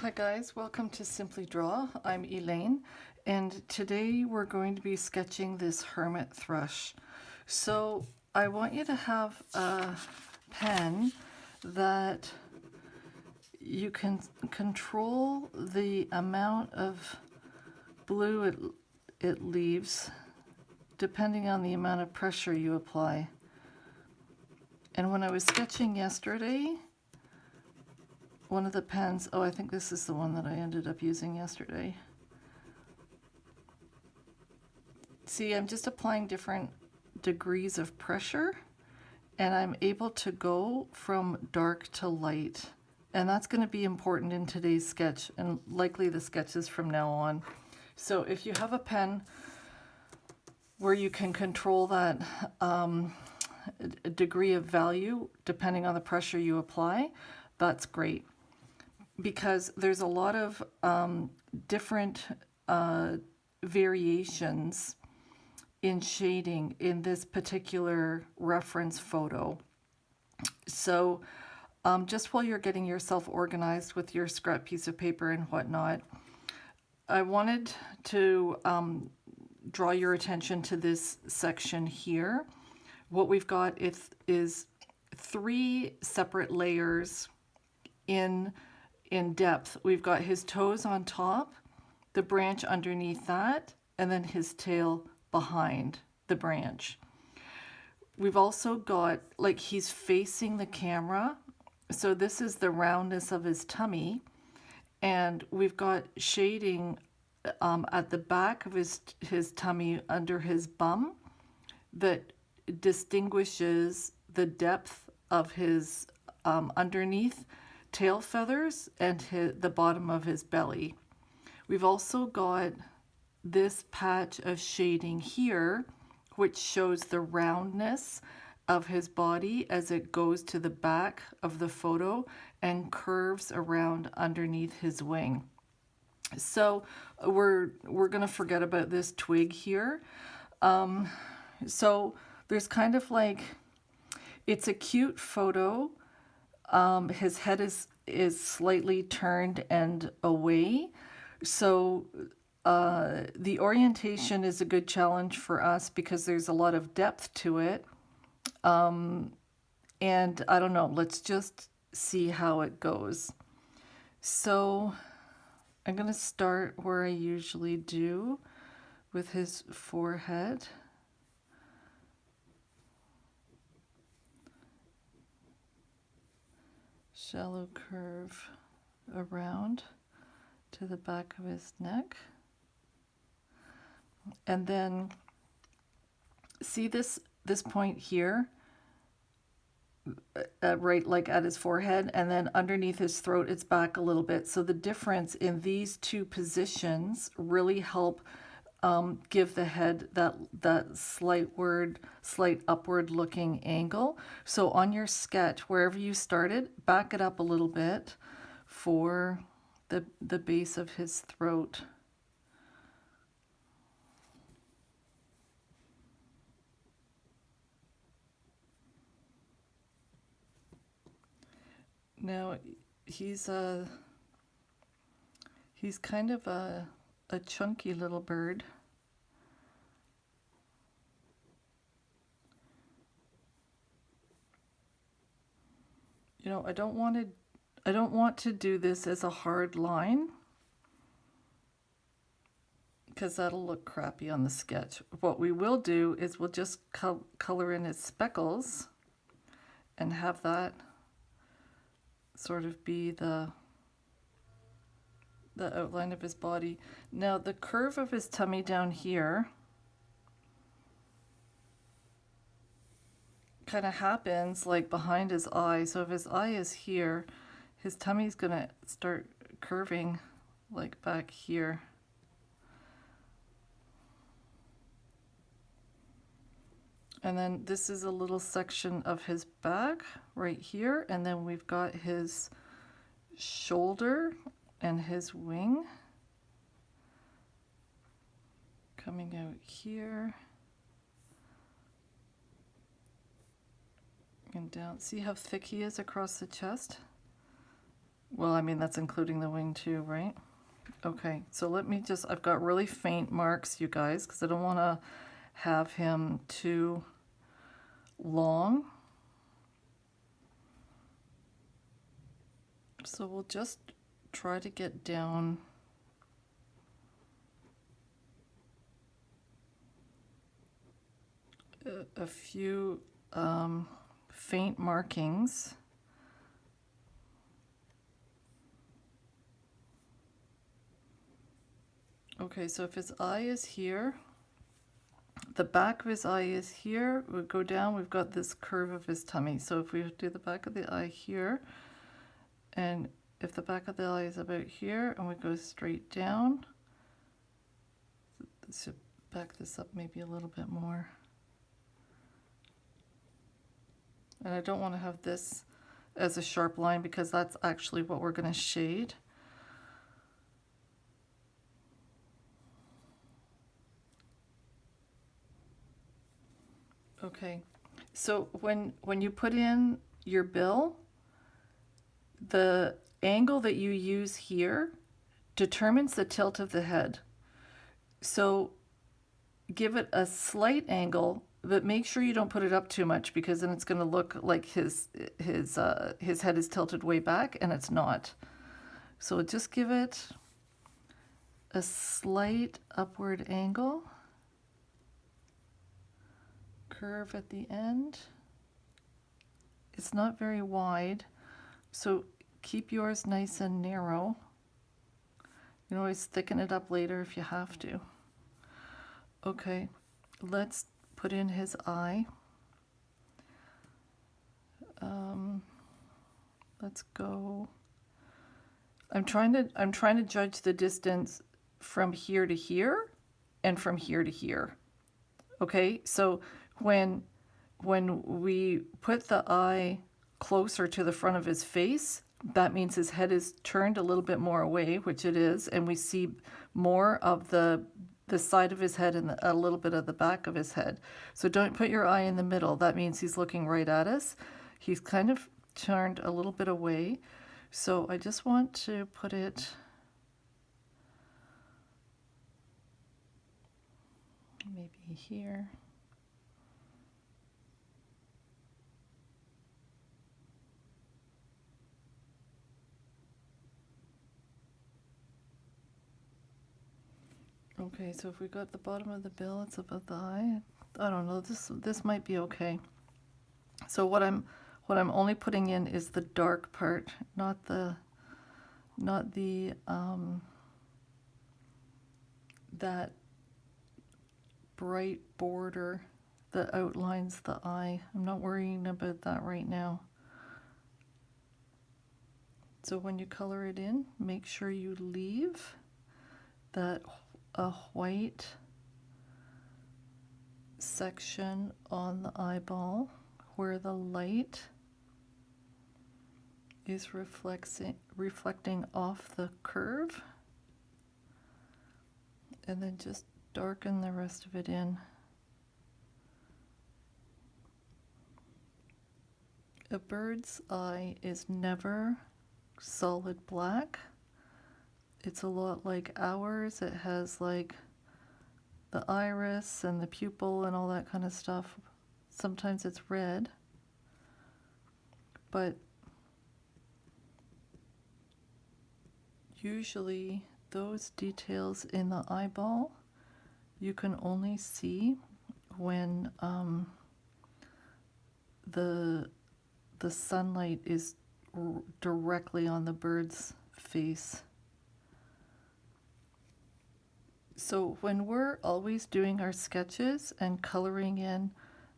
Hi guys, welcome to Simply Draw. I'm Elaine, and today we're going to be sketching this Hermit Thrush. So I want you to have a pen that you can control the amount of blue it leaves depending on the amount of pressure you apply. And when I was sketching yesterday, one of the pens, oh, I think this is the one that I ended up using yesterday. See, I'm just applying different degrees of pressure, and I'm able to go from dark to light. And that's going to be important in today's sketch, and likely the sketches from now on. So if you have a pen where you can control that degree of value depending on the pressure you apply, that's great. Because there's a lot of different variations in shading in this particular reference photo. So just while you're getting yourself organized with your scrap piece of paper and whatnot, I wanted to draw your attention to this section here. What we've got is three separate layers in depth. We've got his toes on top, the branch underneath that, and then his tail behind the branch. We've also got, like, he's facing the camera, so this is the roundness of his tummy, and we've got shading at the back of his tummy under his bum that distinguishes the depth of his underneath tail feathers and the bottom of his belly. We've also got this patch of shading here, which shows the roundness of his body as it goes to the back of the photo and curves around underneath his wing. So we're going to forget about this twig here. So there's kind of like, it's a cute photo. His head is slightly turned and away. So the orientation is a good challenge for us because there's a lot of depth to it. And I don't know, let's just see how it goes. So I'm going to start where I usually do with his forehead. Shallow curve around to the back of his neck. And then see this point here, right, like at his forehead, and then underneath his throat it's back a little bit. So the difference in these two positions really help give the head that slight upward looking angle. So on your sketch, wherever you started, back it up a little bit for the base of his throat. Now he's kind of a chunky little bird. You know, I don't want to do this as a hard line because that'll look crappy on the sketch. What we will do is we'll just color in his speckles and have that sort of be the outline of his body. Now the curve of his tummy down here kind of happens like behind his eye. So if his eye is here, his tummy's gonna start curving like back here. And then this is a little section of his back right here, and then we've got his shoulder and his wing coming out here and down. See how thick he is across the chest? Well, I mean, that's including the wing too, right? Okay, so let me just, I've got really faint marks, you guys, because I don't want to have him too long. So we'll just try to get down a few faint markings. Okay, so if his eye is here, the back of his eye is here, we go down, we've got this curve of his tummy. So if we do the back of the eye here, and if the back of the eye is about here, and we go straight down, let's just back this up maybe a little bit more. And I don't want to have this as a sharp line because that's actually what we're going to shade. Okay, so when you put in your bill, the angle that you use here determines the tilt of the head. So give it a slight angle, but make sure you don't put it up too much because then it's going to look like his head is tilted way back, and it's not. So just give it a slight upward angle. Curve at the end. It's not very wide, so keep yours nice and narrow. You can always thicken it up later if you have to. Okay, let's put in his eye. Let's go. I'm trying to judge the distance from here to here and from here to here. Okay, so when we put the eye closer to the front of his face, that means his head is turned a little bit more away, which it is, and we see more of the side of his head and a little bit of the back of his head. So don't put your eye in the middle. That means he's looking right at us. He's kind of turned a little bit away. So I just want to put it maybe here. Okay, so if we got the bottom of the bill, it's above the eye. I don't know, this might be okay. So what I'm only putting in is the dark part, not the that bright border that outlines the eye. I'm not worrying about that right now. So when you color it in, make sure you leave that a white section on the eyeball where the light is reflecting off the curve, and then just darken the rest of it in. A bird's eye is never solid black. It's a lot like ours. It has like the iris and the pupil and all that kind of stuff. Sometimes it's red, but usually those details in the eyeball you can only see when the sunlight is directly on the bird's face. So when we're always doing our sketches and coloring in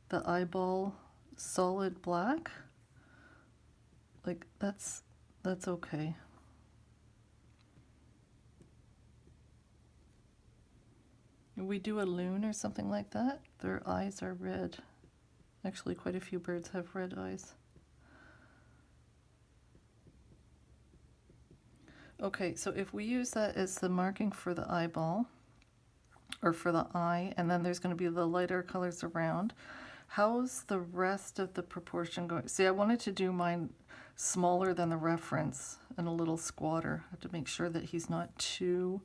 the eyeball solid black, like that's okay. We do a loon or something like that, their eyes are red. Actually, quite a few birds have red eyes. Okay, so if we use that as the marking for the eyeball, or for the eye, and then there's going to be the lighter colors around, how's the rest of the proportion going? See, I wanted to do mine smaller than the reference and a little squatter. I have to make sure that he's not too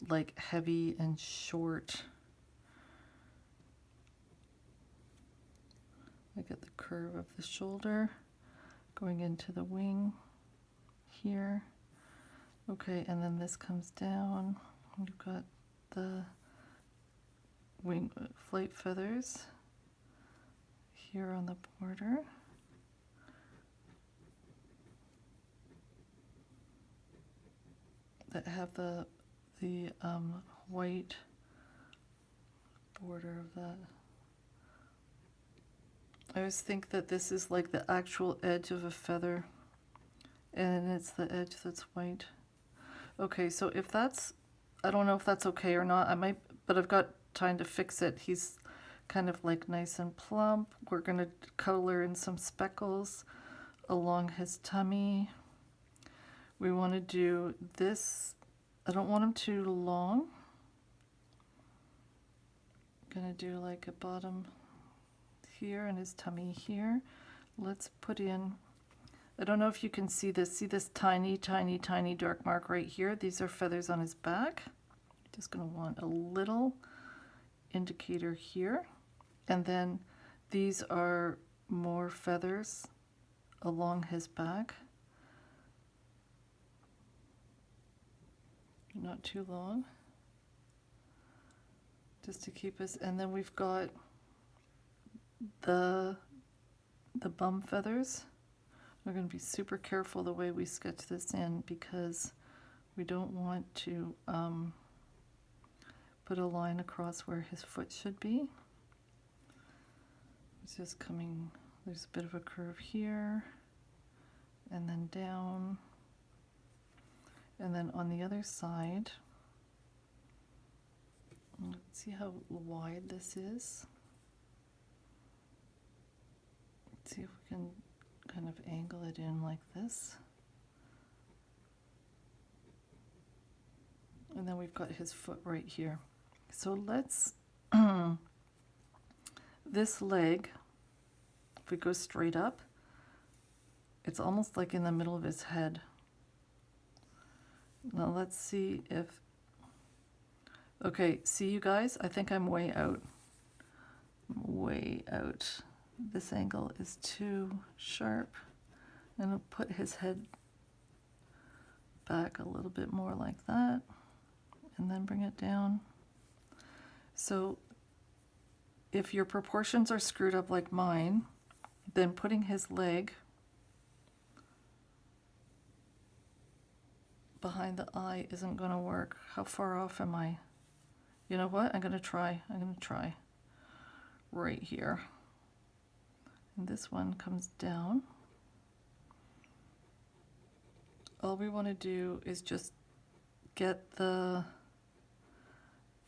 like heavy and short. I get the curve of the shoulder going into the wing here. Okay, and then this comes down. You've got the wing flight feathers here on the border. That have the white border of that. I always think that this is like the actual edge of a feather, and it's the edge that's white. Okay, so if that's, I don't know if that's okay or not. I might, but I've got time to fix it. He's kind of like nice and plump. We're gonna color in some speckles along his tummy. We want to do this. I don't want him too long. I'm gonna do like a bottom here and his tummy here. Let's put in, I don't know if you can see this tiny, tiny, tiny dark mark right here. These are feathers on his back. Just gonna want a little indicator here. And then these are more feathers along his back. Not too long. Just to keep us, and then we've got the bum feathers. We're going to be super careful the way we sketch this in because we don't want to put a line across where his foot should be. It's just coming, there's a bit of a curve here and then down. And then on the other side, let's see how wide this is. Let's see if we can kind of angle it in like this. And then we've got his foot right here. So let's, this leg, if we go straight up, it's almost like in the middle of his head. Now let's see if, okay, see you guys, I think I'm way out. Way out. This angle is too sharp. And I'll put his head back a little bit more like that. And then bring it down. So if your proportions are screwed up like mine, then putting his leg behind the eye isn't going to work. How far off am I? You know what? I'm going to try right here. And this one comes down. All we want to do is just get the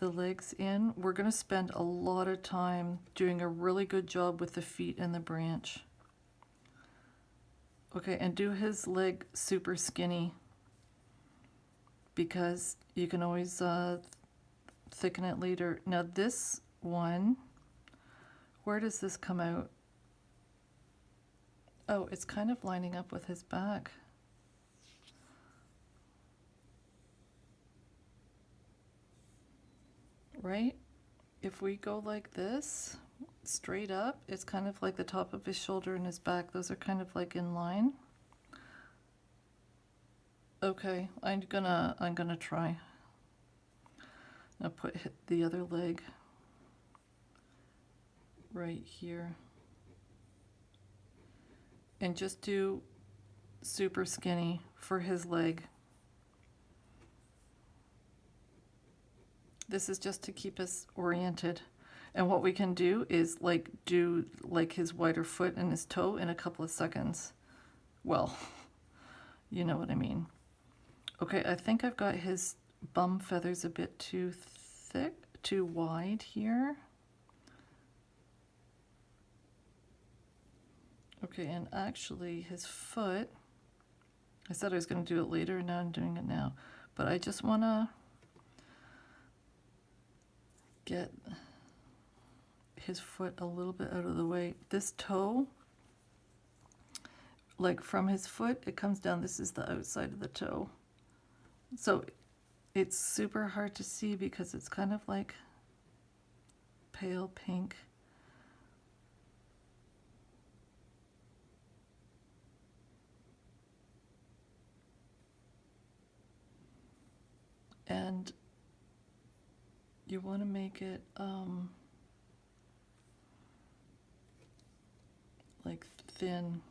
legs in. We're going to spend a lot of time doing a really good job with the feet and the branch. Okay, and do his leg super skinny, because you can always thicken it later. Now this one, where does this come out? Oh, it's kind of lining up with his back. Right? If we go like this, straight up, it's kind of like the top of his shoulder and his back. Those are kind of like in line. Okay, I'm gonna try. I'll put the other leg right here. And just do super skinny for his leg. This is just to keep us oriented. And what we can do is do his wider foot and his toe in a couple of seconds. Well, you know what I mean. Okay, I think I've got his bum feathers a bit too thick, too wide here. Okay, and actually his foot, I said I was going to do it later, and now I'm doing it now. But I just want to get his foot a little bit out of the way. This toe, like from his foot, it comes down. This is the outside of the toe. So it's super hard to see because it's kind of like pale pink. And you want to make it like thin,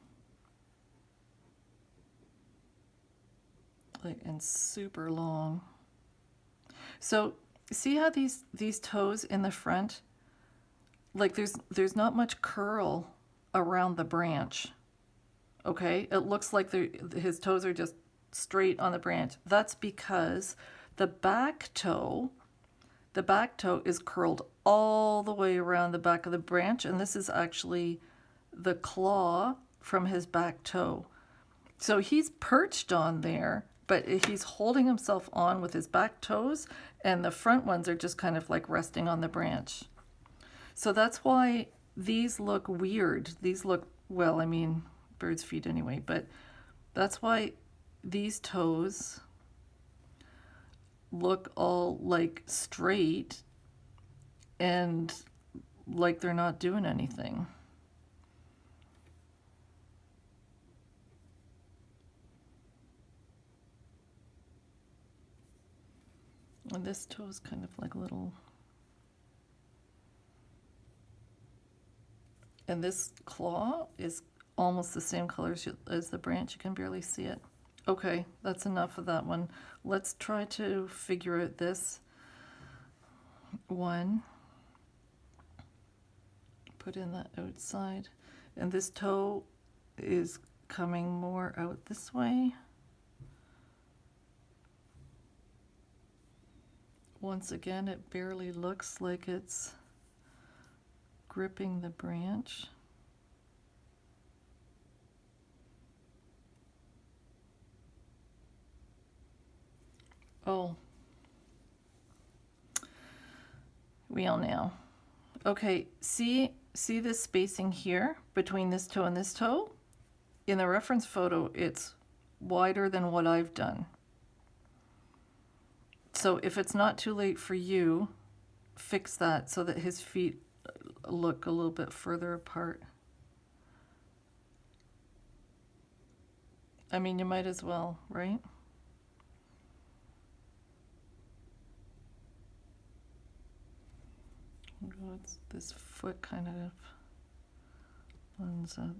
like, and super long. So see how these toes in the front, like there's not much curl around the branch. Okay, it looks like his toes are just straight on the branch. That's because the back toe is curled all the way around the back of the branch, and this is actually the claw from his back toe. So he's perched on there, but he's holding himself on with his back toes, and the front ones are just kind of like resting on the branch. So that's why these look weird. These look, well, I mean, bird's feet anyway, but that's why these toes look all like straight and like they're not doing anything. And this toe is kind of like a little, and this claw is almost the same color as the branch. You can barely see it. Okay, that's enough of that one. Let's try to figure out this one. Put in the outside. And this toe is coming more out this way. Once again, it barely looks like it's gripping the branch. Oh, we all know. Okay, see this spacing here between this toe and this toe? In the reference photo, it's wider than what I've done. So if it's not too late for you, fix that so that his feet look a little bit further apart. I mean, you might as well, right? It's this foot kind of runs up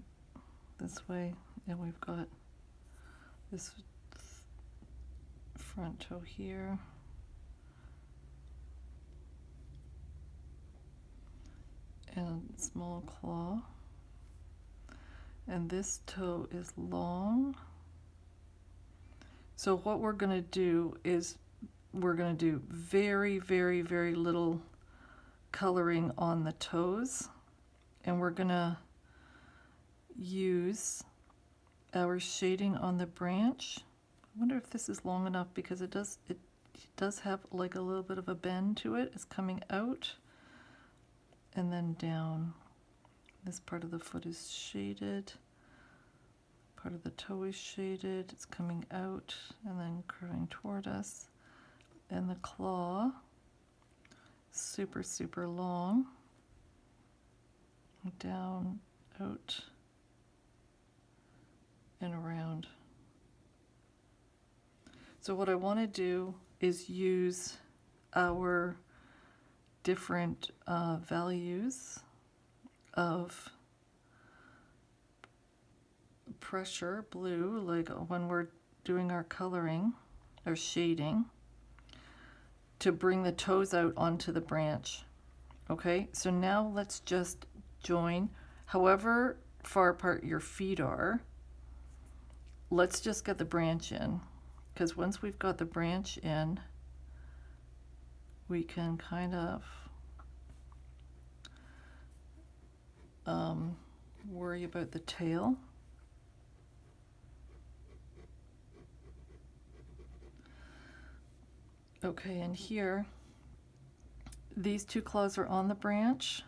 this way, and we've got this front toe here. And small claw. And this toe is long. So what we're going to do is we're going to do very, very, very little coloring on the toes, and we're going to use our shading on the branch. I wonder if this is long enough because it does have like a little bit of a bend to it. It's coming out and then down. This part of the foot is shaded. Part of the toe is shaded. It's coming out and then curving toward us. And the claw, super, super long. Down, out, and around. So what I want to do is use our different values of pressure, blue, like when we're doing our coloring or shading, to bring the toes out onto the branch. Okay, so now let's just join however far apart your feet are. Let's just get the branch in, because once we've got the branch in, we can kind of worry about the tail. Okay, and here, these two claws are on the branch,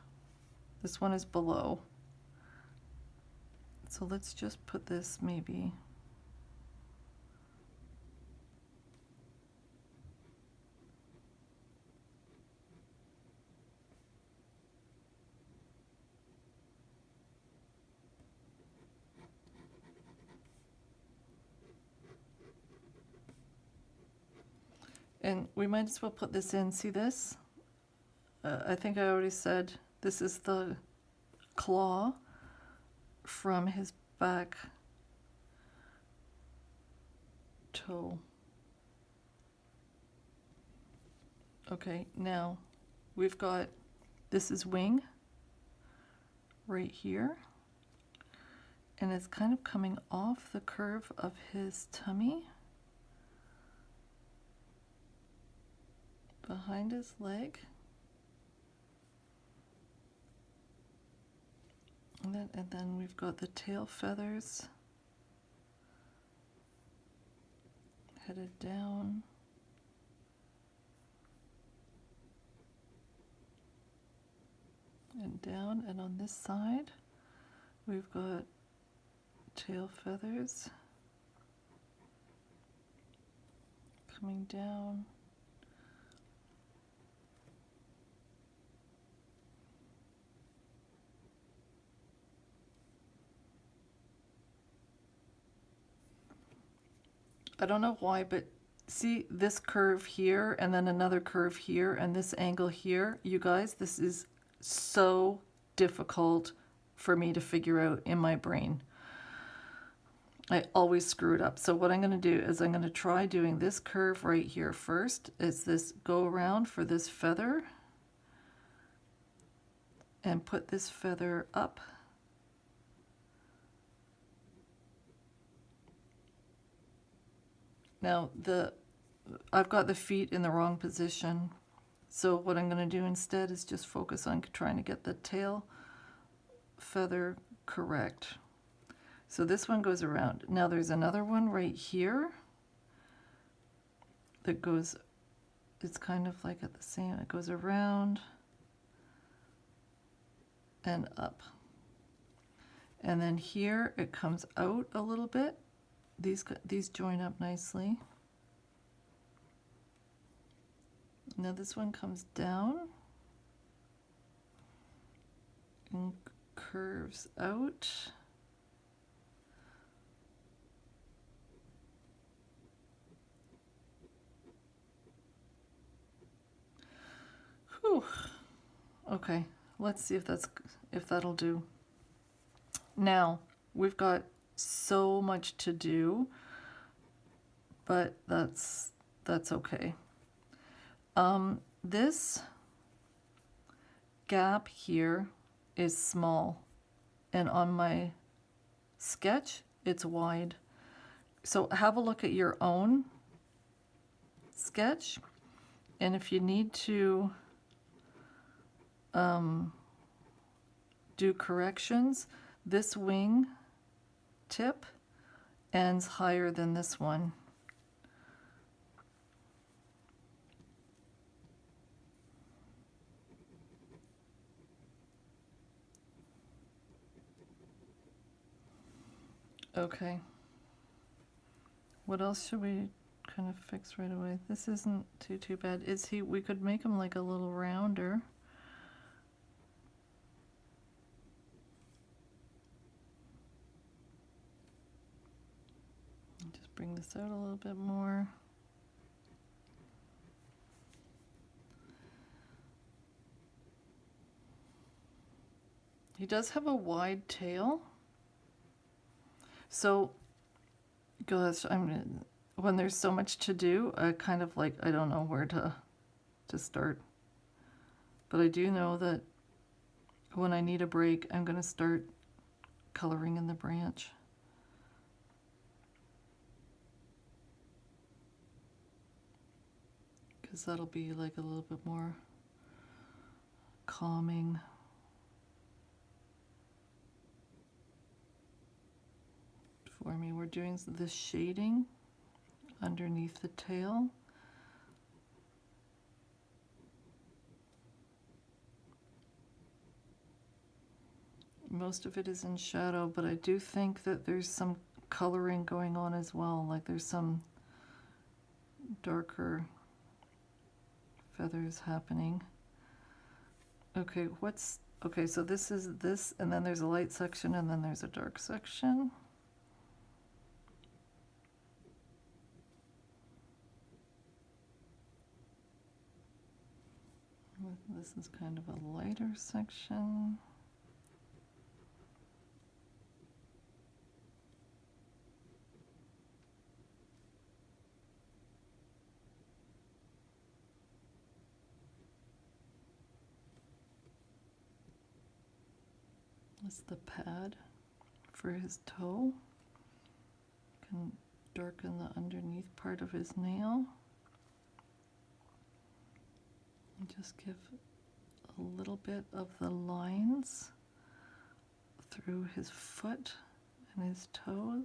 This one is below. So let's just put this maybe. And we might as well put this in. See this? I think I already said this is the claw from his back toe. Okay, now we've got, this is wing right here, and it's kind of coming off the curve of his tummy behind his leg. And then we've got the tail feathers headed down. And down, and on this side we've got tail feathers coming down. I don't know why, but see this curve here and then another curve here and this angle here? You guys, this is so difficult for me to figure out in my brain. I always screw it up. So what I'm going to do is I'm going to try doing this curve right here first. Is this go around for this feather and put this feather up. Now I've got the feet in the wrong position, so what I'm going to do instead is just focus on trying to get the tail feather correct. So this one goes around. Now there's another one right here that goes, it's kind of like at the same, it goes around and up. And then here it comes out a little bit. These join up nicely. Now this one comes down and curves out. Whew. Okay, let's see if that'll do. Now we've got so much to do, but that's okay. This gap here is small, and on my sketch it's wide. So have a look at your own sketch, and if you need to do corrections, this wing tip ends higher than this one. Okay. What else should we kind of fix right away? This isn't too bad. We could make him like a little rounder. Just bring this out a little bit more. He does have a wide tail. So, gosh, when there's so much to do, I kind of like, I don't know where to start. But I do know that when I need a break, I'm going to start coloring in the branch. Because that'll be like a little bit more calming. For me, we're doing this shading underneath the tail. Most of it is in shadow, but I do think that there's some coloring going on as well, like there's some darker feathers happening. Okay, okay, so this is this, and then there's a light section, and then there's a dark section. This is kind of a lighter section. This is the pad for his toe. Can darken the underneath part of his nail. And just give a little bit of the lines through his foot and his toes,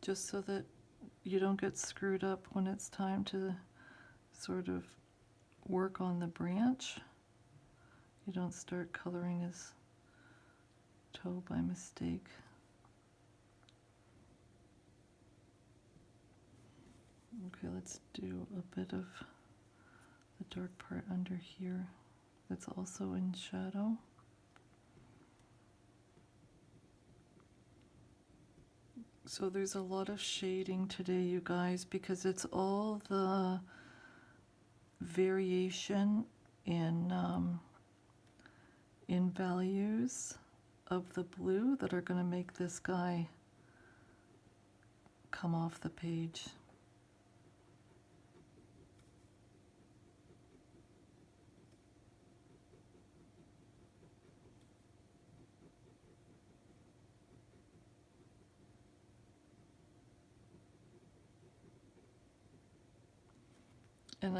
just so that you don't get screwed up when it's time to sort of work on the branch. You don't start coloring his toe by mistake. Okay, let's do a bit of the dark part under here that's also in shadow. So there's a lot of shading today, you guys, because it's all the variation in values of the blue that are going to make this guy come off the page. And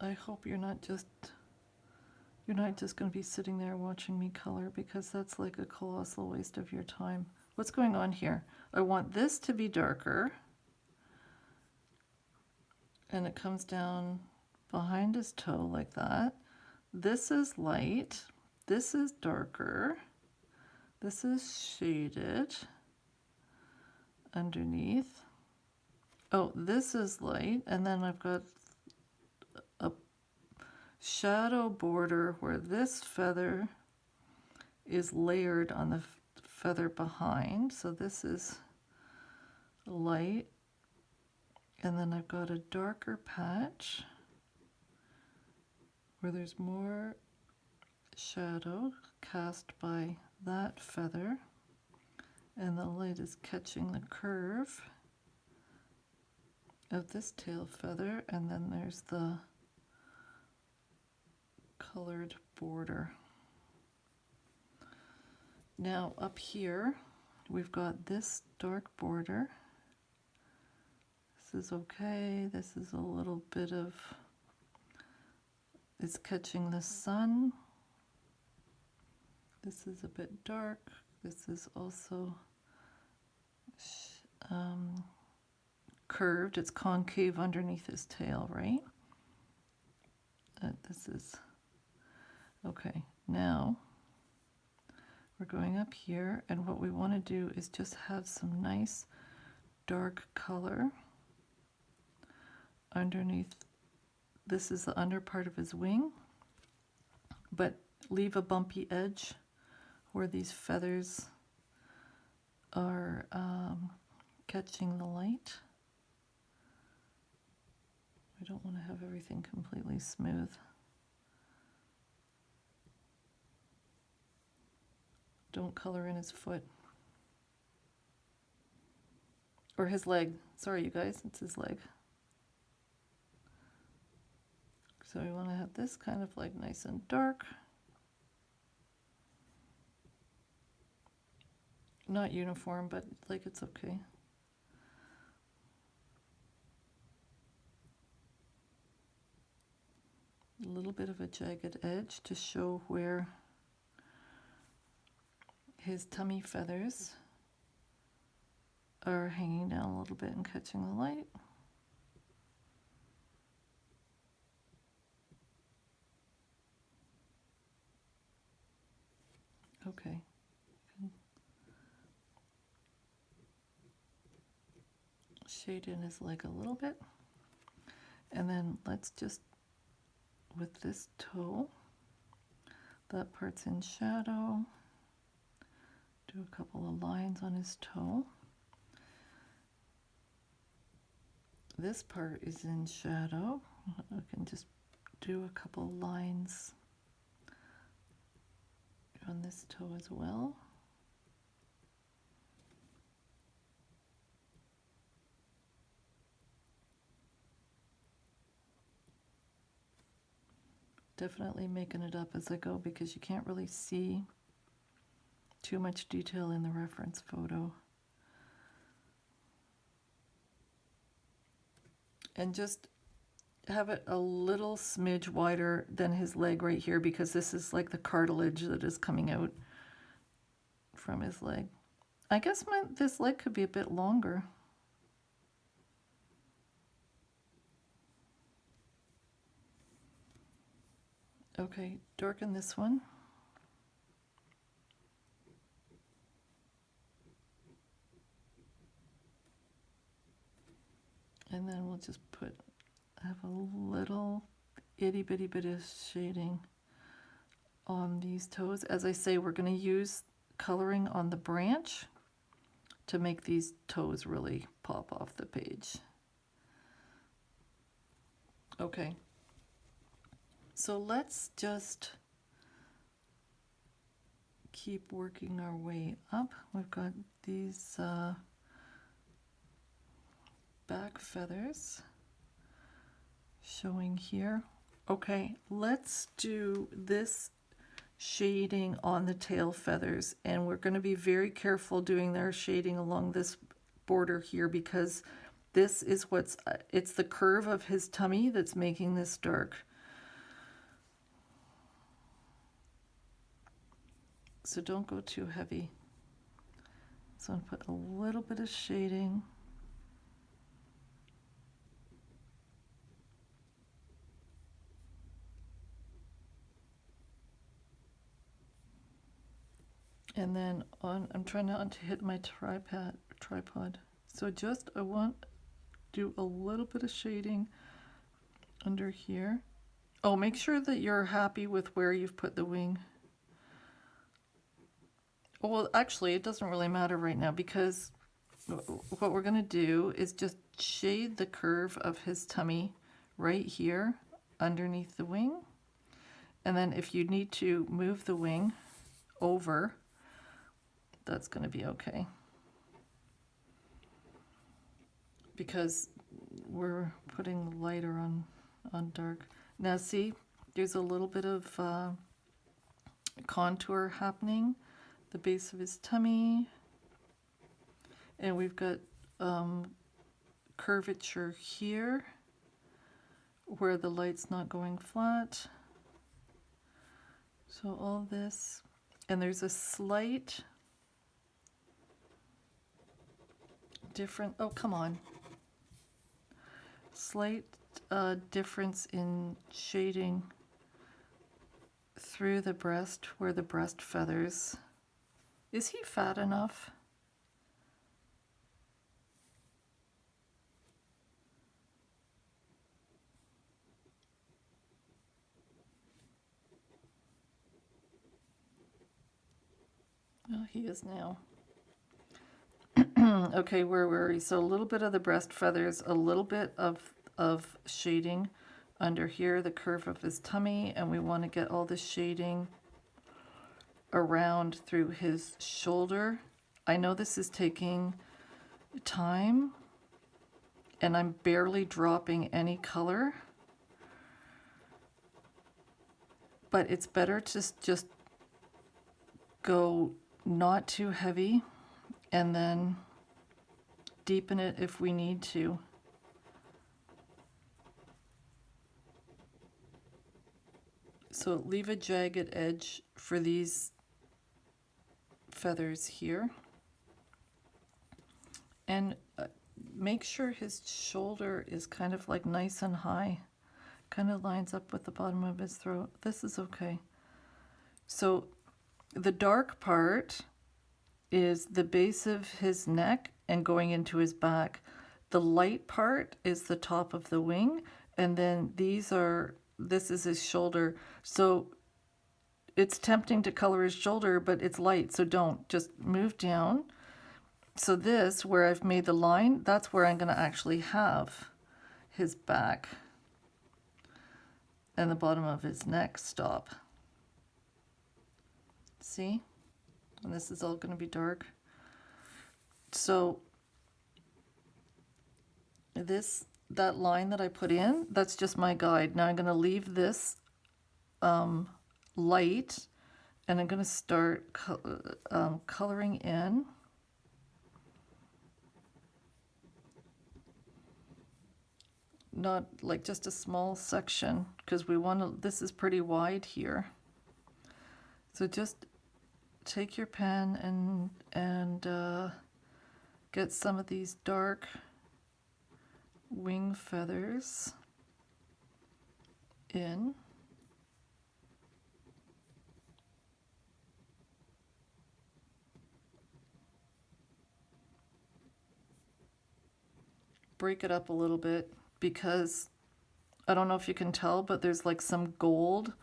I hope you're not just going to be sitting there watching me color, because that's like a colossal waste of your time. What's going on here? I want this to be darker, and it comes down behind his toe like that. This is light, this is darker, this is shaded underneath. Oh, this is light, and then I've got a shadow border where this feather is layered on the feather behind. So this is light, and then I've got a darker patch where there's more shadow cast by that feather, and the light is catching the curve of this tail feather, and then there's the colored border. Now up here we've got this dark border. This is okay. This is a little bit of, it's catching the sun. This is a bit dark. This is also curved. It's concave underneath his tail, right? This is okay. Now we're going up here, and what we want to do is just have some nice dark color underneath. This is the under part of his wing, but leave a bumpy edge where these feathers are catching the light. I don't want to have everything completely smooth. Don't color in his foot. Or his leg. Sorry, you guys, it's his leg. So we want to have this kind of like nice and dark. Not uniform, but like it's okay. A little bit of a jagged edge to show where his tummy feathers are hanging down a little bit and catching the light. Okay. Shade in his leg a little bit. And then let's just, with this toe, that part's in shadow, do a couple of lines on his toe. This part is in shadow. I can just do a couple of lines on this toe as well. Definitely making it up as I go because you can't really see too much detail in the reference photo. And just have it a little smidge wider than his leg right here because this is like the cartilage that is coming out from his leg. I guess this leg could be a bit longer. Okay, darken this one. And then we'll just have a little itty bitty bit of shading on these toes. As I say, we're going to use coloring on the branch to make these toes really pop off the page. Okay. So let's just keep working our way up. We've got these back feathers showing here. Okay, let's do this shading on the tail feathers, and we're going to be very careful doing their shading along this border here because this is it's the curve of his tummy that's making this dark. So don't go too heavy. So I'm going to put a little bit of shading. And then I'm trying not to hit my tripod. So I want to do a little bit of shading under here. Oh, make sure that you're happy with where you've put the wing. Well, actually, it doesn't really matter right now because what we're going to do is just shade the curve of his tummy right here underneath the wing. And then if you need to move the wing over, that's going to be okay. Because we're putting lighter on dark. Now see, there's a little bit of contour happening, the base of his tummy, and we've got curvature here where the light's not going flat. So all this, and there's a slight different, oh come on, slight difference in shading through the breast where the breast feathers. Is he fat enough? Oh, he is now. Okay, where were we? So a little bit of the breast feathers, a little bit of shading under here, the curve of his tummy, and we want to get all the shading around through his shoulder. I know this is taking time, and I'm barely dropping any color, but it's better to just go not too heavy and then deepen it if we need to. So leave a jagged edge for these feathers here. And make sure his shoulder is kind of like nice and high. Kind of lines up with the bottom of his throat. This is okay. So The dark part is the base of his neck and going into his back. The light part is the top of the wing, and then this is his shoulder. So it's tempting to color his shoulder, but it's light, so don't. Just move down. So this, where I've made the line, that's where I'm going to actually have his back and the bottom of his neck stop. See? And this is all going to be dark. So that line that I put in, that's just my guide. Now I'm going to leave this light, and I'm going to start coloring in. Not like just a small section, because we want to, this is pretty wide here. So just take your pen and get some of these dark wing feathers in. Break it up a little bit, because I don't know if you can tell, but there's like some gold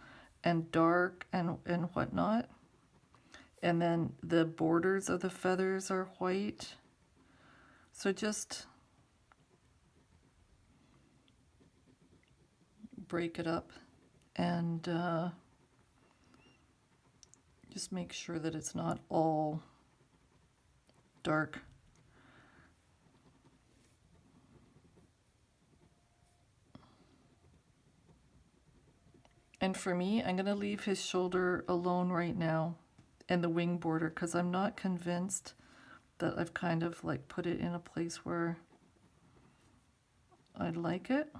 and dark and whatnot. And then the borders of the feathers are white. So just break it up and just make sure that it's not all dark. And for me, I'm going to leave his shoulder alone right now and the wing border, because I'm not convinced that I've kind of like put it in a place where I like it.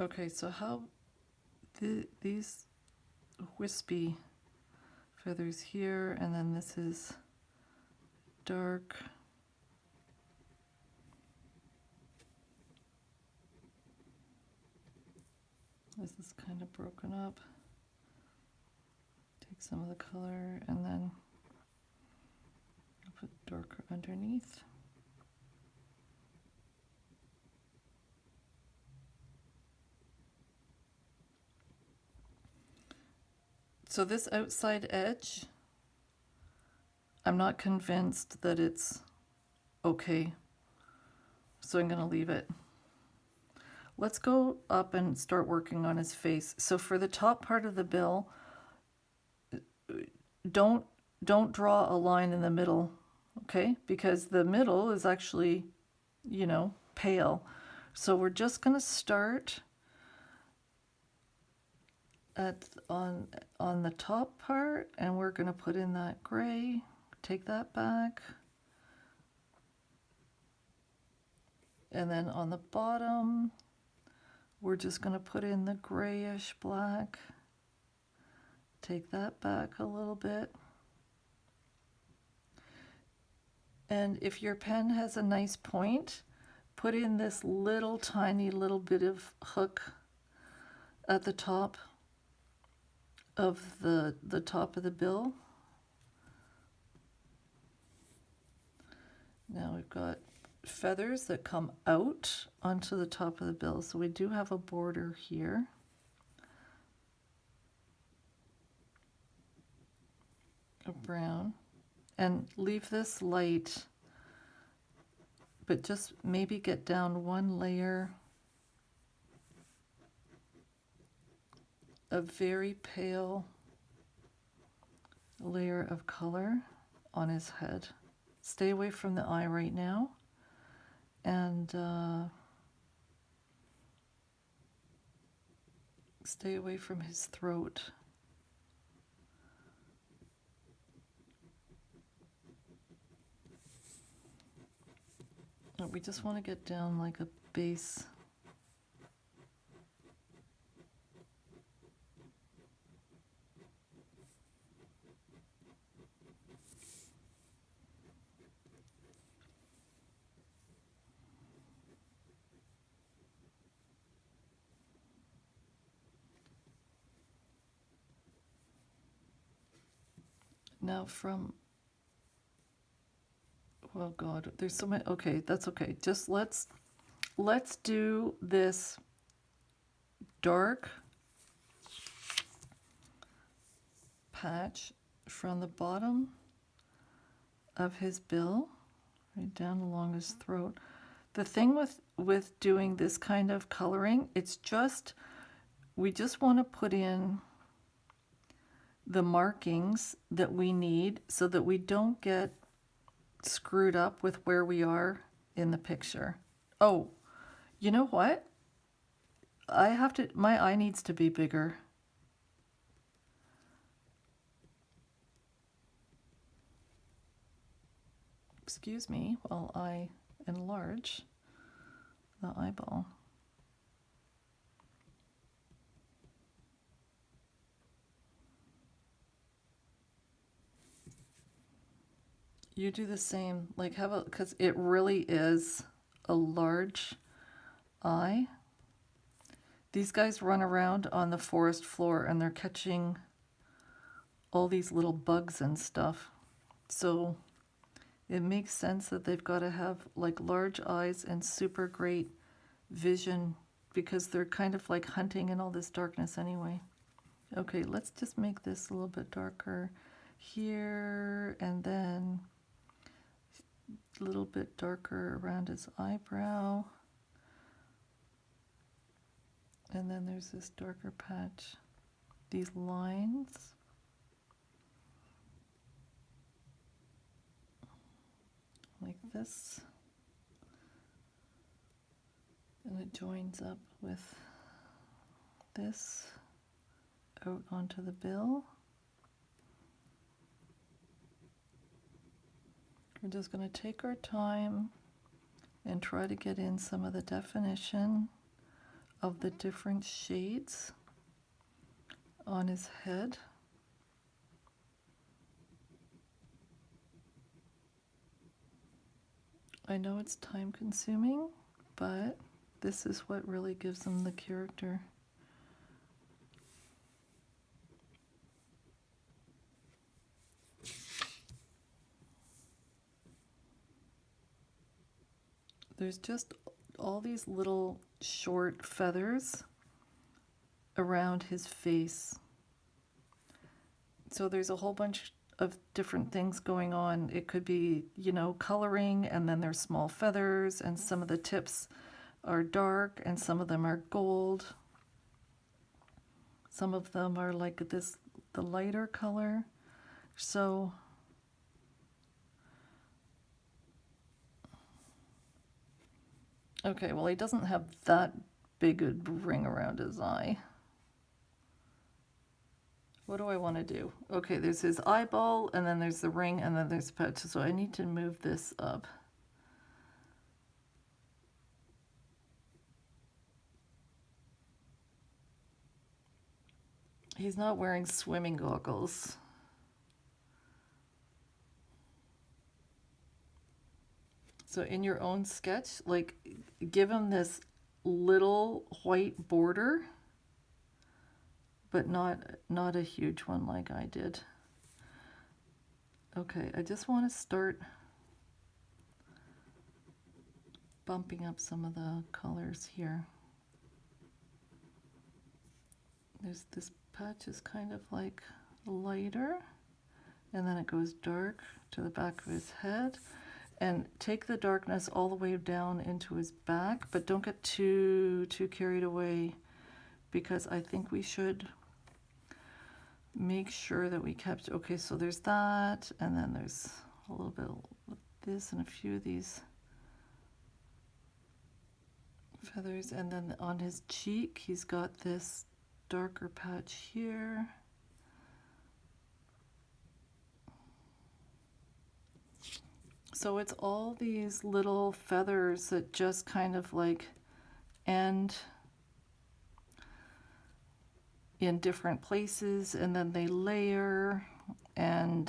Okay, so how these wispy feathers here, and then this is dark. This is kind of broken up. Take some of the color and then I'll put darker underneath. So this outside edge, I'm not convinced that it's okay, so I'm going to leave it. Let's go up and start working on his face. So for the top part of the bill, don't draw a line in the middle, okay? Because the middle is actually, you know, pale. So we're just going to start on the top part, and we're going to put in that gray. Take that back. And then on the bottom, we're just going to put in the grayish black. Take that back a little bit. And if your pen has a nice point, put in this little tiny little bit of hook at the top of the top of the bill. Now we've got feathers that come out onto the top of the bill. So we do have a border here. Of brown. And leave this light, but just maybe get down one layer of very pale layer of color on his head. Stay away from the eye right now, and stay away from his throat. We just want to get down like a base. Now from, oh God, there's so many. Okay, that's okay. Just let's do this dark patch from the bottom of his bill right down along his throat. The thing with doing this kind of coloring, it's just, we just want to put in the markings that we need so that we don't get screwed up with where we are in the picture. Oh, you know what? My eye needs to be bigger. Excuse me while I enlarge the eyeball. You do the same, like have a, because it really is a large eye. These guys run around on the forest floor and they're catching all these little bugs and stuff. So it makes sense that they've got to have like large eyes and super great vision because they're kind of like hunting in all this darkness anyway. Okay, let's just make this a little bit darker here and then a little bit darker around his eyebrow. And then there's this darker patch, these lines. Like this. And it joins up with this out onto the bill. We're just going to take our time and try to get in some of the definition of the different shades on his head. I know it's time consuming, but this is what really gives him the character. There's just all these little short feathers around his face. So there's a whole bunch of different things going on. It could be, you know, coloring, and then there's small feathers, and some of the tips are dark, and some of them are gold. Some of them are like this, the lighter color. So okay, well, he doesn't have that big a ring around his eye. What do I want to do? Okay, there's his eyeball, and then there's the ring, and then there's the patch. So I need to move this up. He's not wearing swimming goggles. So in your own sketch, like, give him this little white border, but not a huge one like I did. Okay, I just want to start bumping up some of the colors here. There's this patch is kind of like lighter, and then it goes dark to the back of his head. And take the darkness all the way down into his back, but don't get too carried away, because I think we should make sure that we kept, okay, so there's that, and then there's a little bit of this and a few of these feathers, and then on his cheek he's got this darker patch here. So it's all these little feathers that just kind of like end in different places, and then they layer, and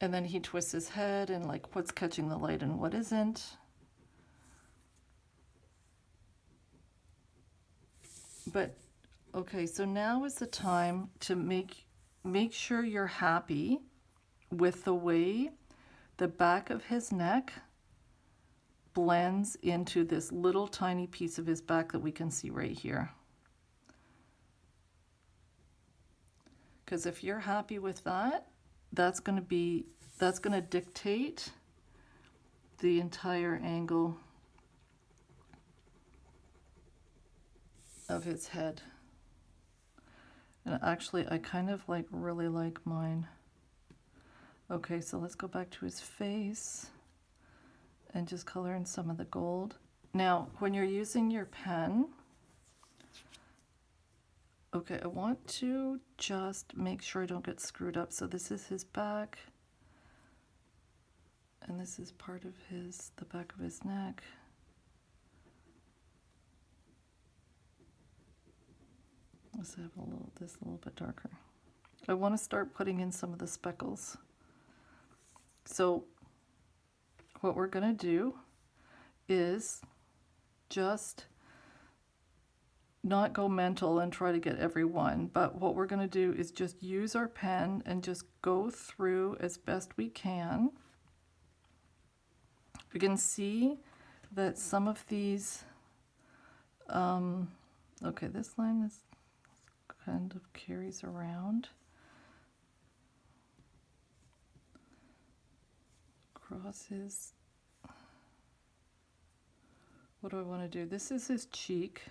then he twists his head, and like what's catching the light and what isn't. But Okay, so now is the time to make sure you're happy with the way the back of his neck blends into this little tiny piece of his back that we can see right here. Because if you're happy with that, that's going to dictate the entire angle of his head. And actually, I kind of really like mine. Okay, so let's go back to his face and just color in some of the gold. Now, when you're using your pen, okay, I want to just make sure I don't get screwed up. So this is his back, and this is part of the back of his neck. Let's have this a little bit darker. I want to start putting in some of the speckles. So what we're going to do is just not go mental and try to get every one, but what we're going to do is just use our pen and just go through as best we can. We can see that some of these, okay, this line is kind of carries around across his, what do I want to do? This is his cheek.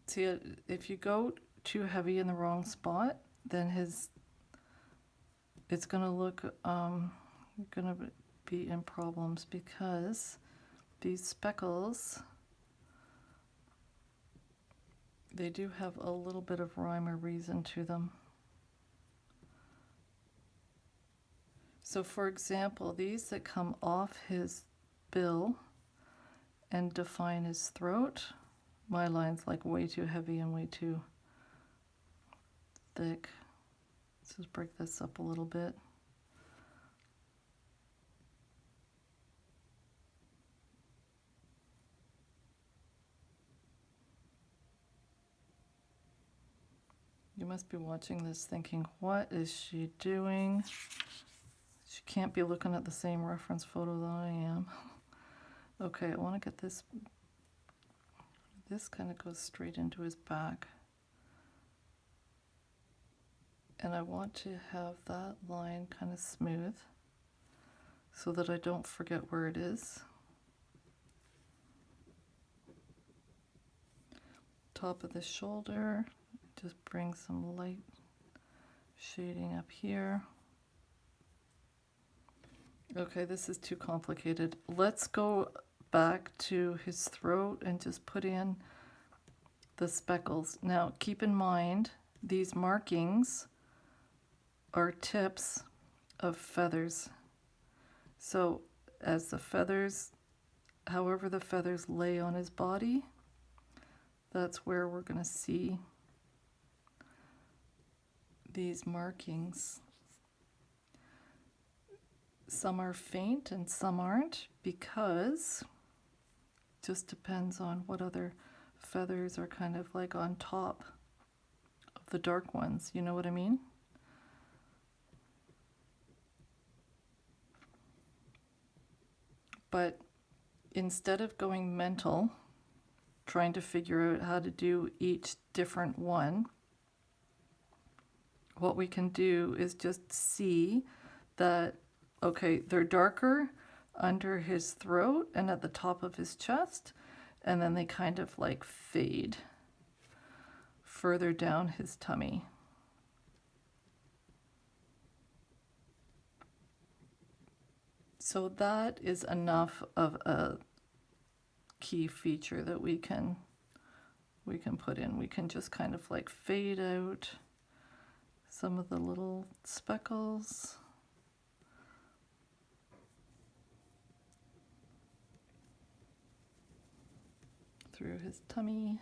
See, if you go too heavy in the wrong spot, then it's going to look, going to be in problems, because these speckles, they do have a little bit of rhyme or reason to them. So for example, these that come off his bill and define his throat, my line's like way too heavy and way too thick. Let's just break this up a little bit. You must be watching this thinking, what is she doing? She can't be looking at the same reference photo that I am. Okay, I want to get this. This kind of goes straight into his back. And I want to have that line kind of smooth so that I don't forget where it is. Top of the shoulder, just bring some light shading up here. Okay, this is too complicated. Let's go back to his throat and just put in the speckles. Now, keep in mind, these markings are tips of feathers. So as the feathers, however the feathers lay on his body, that's where we're going to see these markings. Some are faint and some aren't, because it just depends on what other feathers are kind of like on top of the dark ones. You know what I mean? But instead of going mental, trying to figure out how to do each different one, what we can do is just see that, okay, they're darker under his throat and at the top of his chest, and then they kind of like fade further down his tummy. So that is enough of a key feature that we can put in. We can just kind of like fade out some of the little speckles. Through his tummy.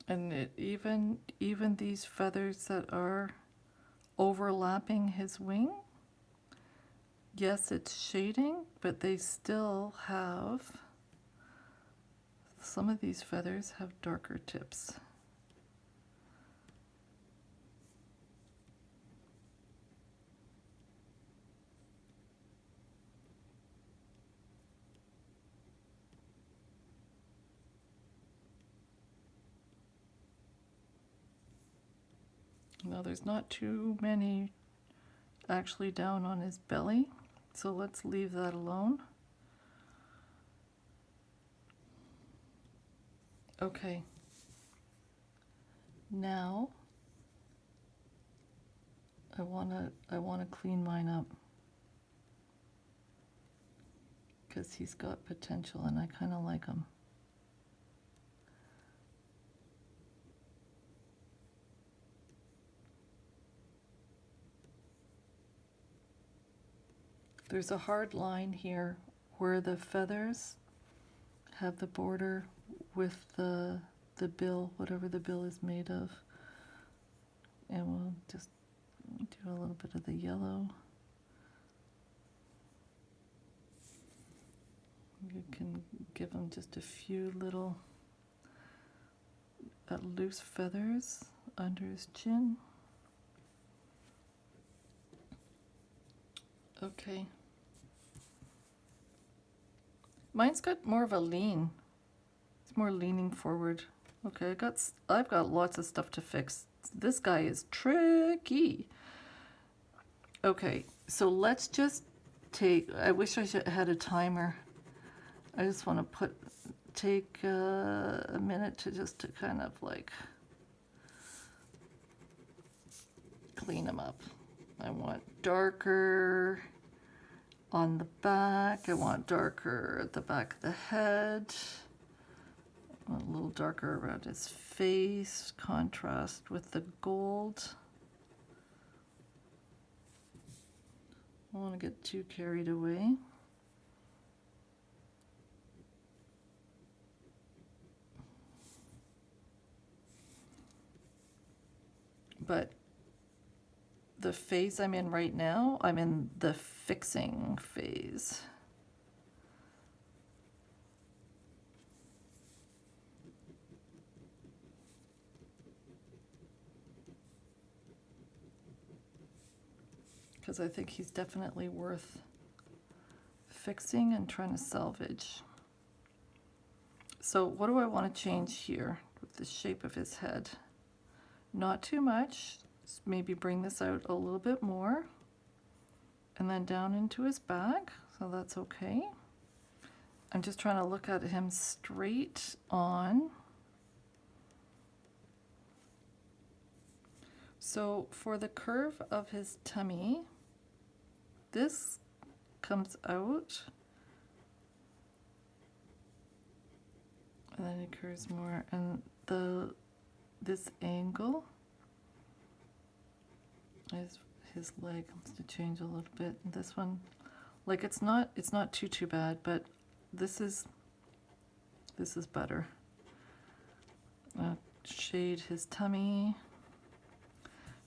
And even these feathers that are overlapping his wing. Yes, it's shading, but they still have, some of these feathers have darker tips. Now there's not too many actually down on his belly, so let's leave that alone. Okay, now I wanna clean mine up because he's got potential and I kind of like him. There's a hard line here where the feathers have the border with the bill, whatever the bill is made of. And we'll just do a little bit of the yellow. You can give him just a few little loose feathers under his chin. Okay. Mine's got more of a lean. It's more leaning forward. Okay, I've got lots of stuff to fix. This guy is tricky. Okay, so let's just take, I wish I had a timer. I just want to take a minute to kind of like clean them up. I want darker on the back. I want darker at the back of the head. I want a little darker around his face, contrast with the gold. I don't want to get too carried away. But the phase I'm in right now, I'm in the fixing phase. Because I think he's definitely worth fixing and trying to salvage. So what do I want to change here with the shape of his head? Not too much. Just maybe bring this out a little bit more. And then down into his back, so that's okay. I'm just trying to look at him straight on. So for the curve of his tummy, this comes out and then it curves more, and this angle is his leg has to change a little bit. This one, like it's not too bad, but this is better. Shade his tummy,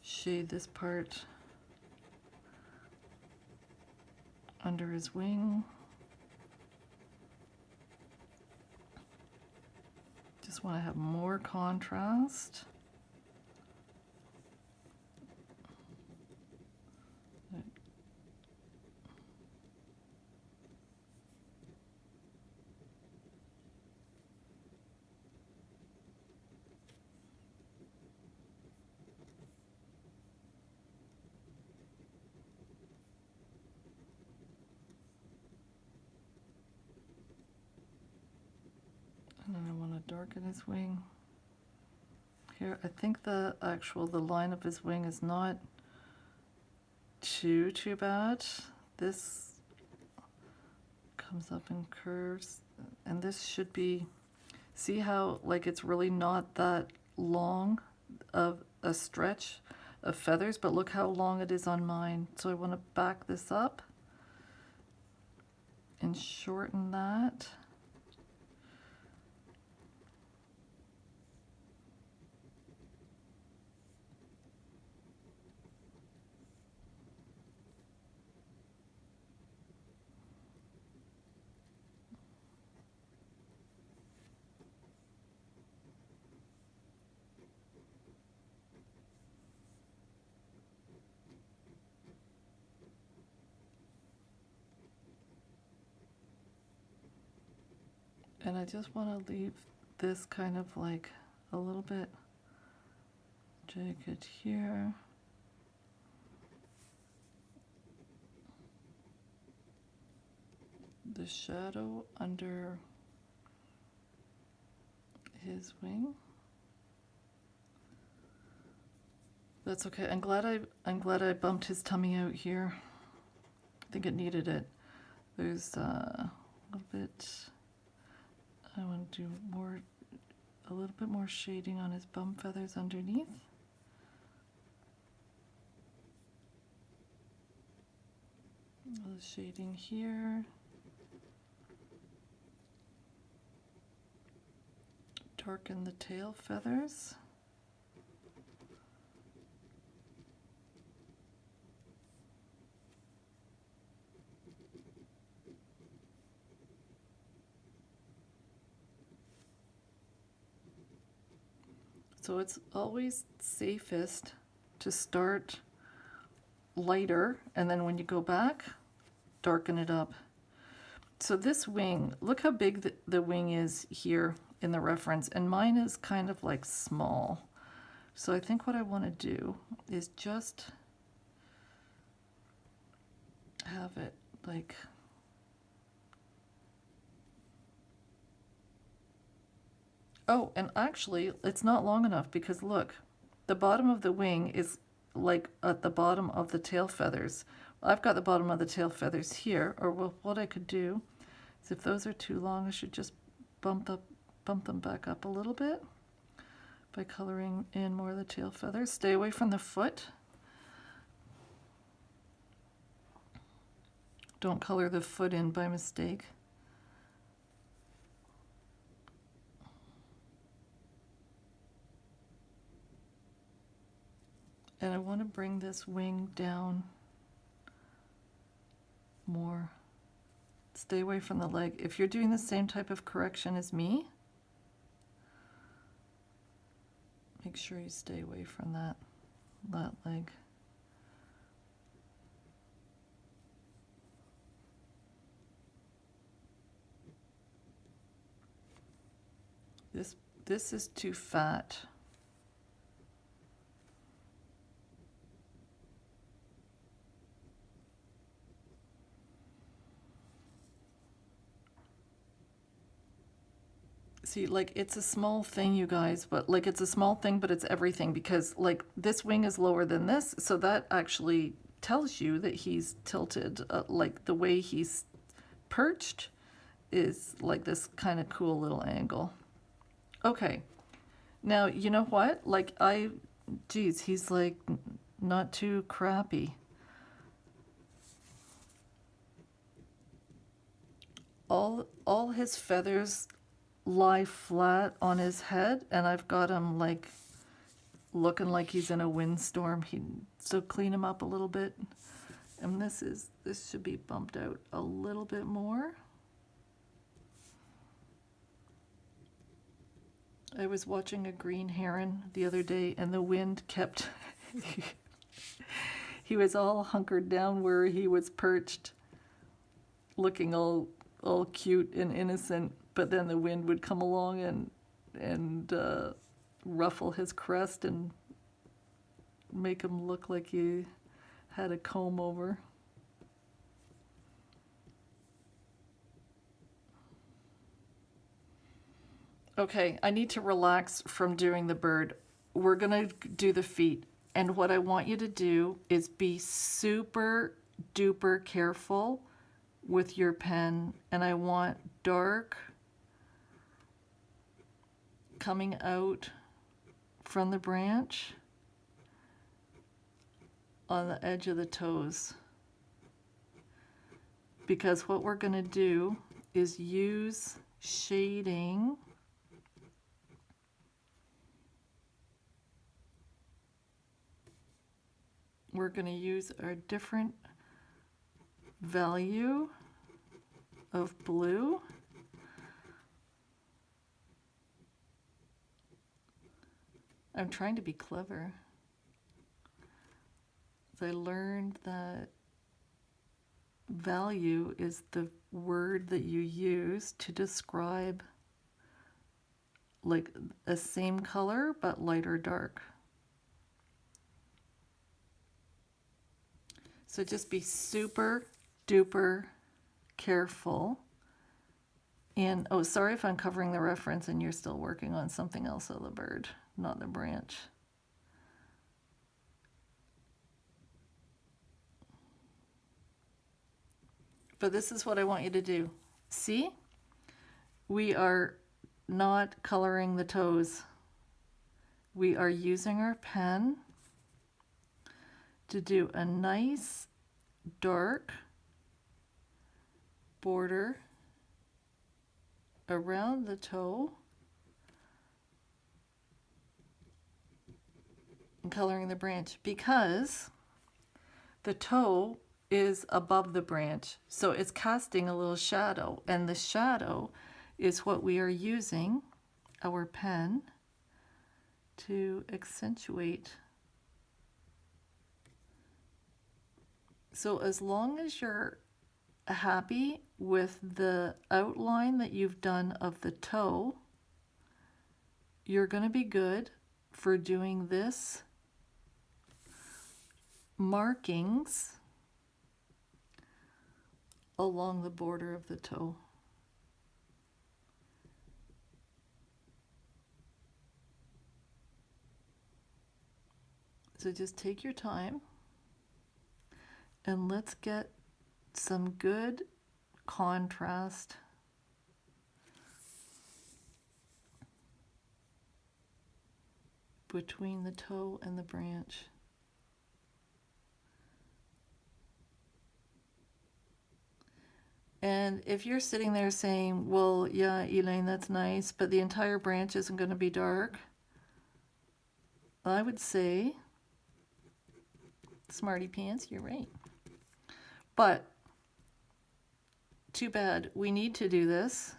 shade this part under his wing. Just want to have more contrast. And then I want to darken his wing. Here, I think the line of his wing is not too bad. This comes up and curves, and this should be, see how like it's really not that long of a stretch of feathers, but look how long it is on mine. So I want to back this up and shorten that. And I just want to leave this kind of like a little bit jagged here. The shadow under his wing. That's okay. I'm glad I bumped his tummy out here. I think it needed it. There's a little bit. I want to do a little bit more shading on his bum feathers underneath. A little shading here. Darken the tail feathers. So it's always safest to start lighter, and then when you go back, darken it up. So this wing, look how big the wing is here in the reference, and mine is kind of like small. So I think what I want to do is just have it like oh, and actually, it's not long enough because look, the bottom of the wing is like at the bottom of the tail feathers. I've got the bottom of the tail feathers here, or well, what I could do is if those are too long, I should just bump them back up a little bit by coloring in more of the tail feathers. Stay away from the foot. Don't color the foot in by mistake. And I want to bring this wing down more. Stay away from the leg. If you're doing the same type of correction as me, make sure you stay away from that leg. This is too fat. See, like, it's a small thing, you guys, but like it's a small thing, but it's everything, because like this wing is lower than this, so that actually tells you that he's tilted, like the way he's perched is like this kind of cool little angle. Okay, now you know what? Like geez, he's like not too crappy. All his feathers lie flat on his head, and I've got him like looking like he's in a windstorm. So clean him up a little bit, and this should be bumped out a little bit more. I was watching a green heron the other day, and the wind kept he was all hunkered down where he was perched, looking all cute and innocent, but then the wind would come along and ruffle his crest and make him look like he had a comb over. Okay, I need to relax from doing the bird. We're gonna do the feet. And what I want you to do is be super duper careful with your pen. And I want dark coming out from the branch on the edge of the toes. Because what we're gonna do is use shading we're going to use our different value of blue. I'm trying to be clever. I learned that value is the word that you use to describe like a same color but light or dark. So just be super duper careful. And oh, sorry if I'm covering the reference and you're still working on something else of the bird, not the branch. But this is what I want you to do. See? We are not coloring the toes. We are using our pen to do a nice dark border around the toe and coloring the branch, because the toe is above the branch, so it's casting a little shadow, and the shadow is what we are using our pen to accentuate. So as long as you're happy with the outline that you've done of the toe, you're going to be good for doing this markings along the border of the toe. So just take your time and let's get some good contrast between the toe and the branch. And if you're sitting there saying, well, yeah, Elaine, that's nice, but the entire branch isn't going to be dark, I would say, smarty pants, you're right. But too bad, we need to do this.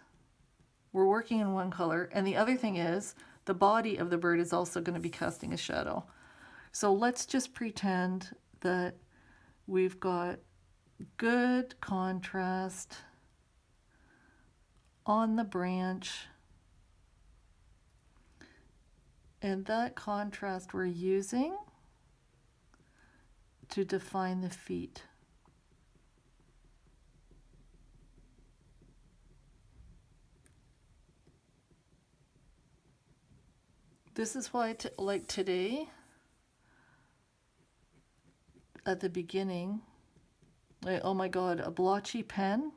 We're working in one color. And the other thing is, the body of the bird is also going to be casting a shadow. So let's just pretend that we've got good contrast on the branch, and that contrast we're using to define the feet. This is why, like today, at the beginning, oh my God, a blotchy pen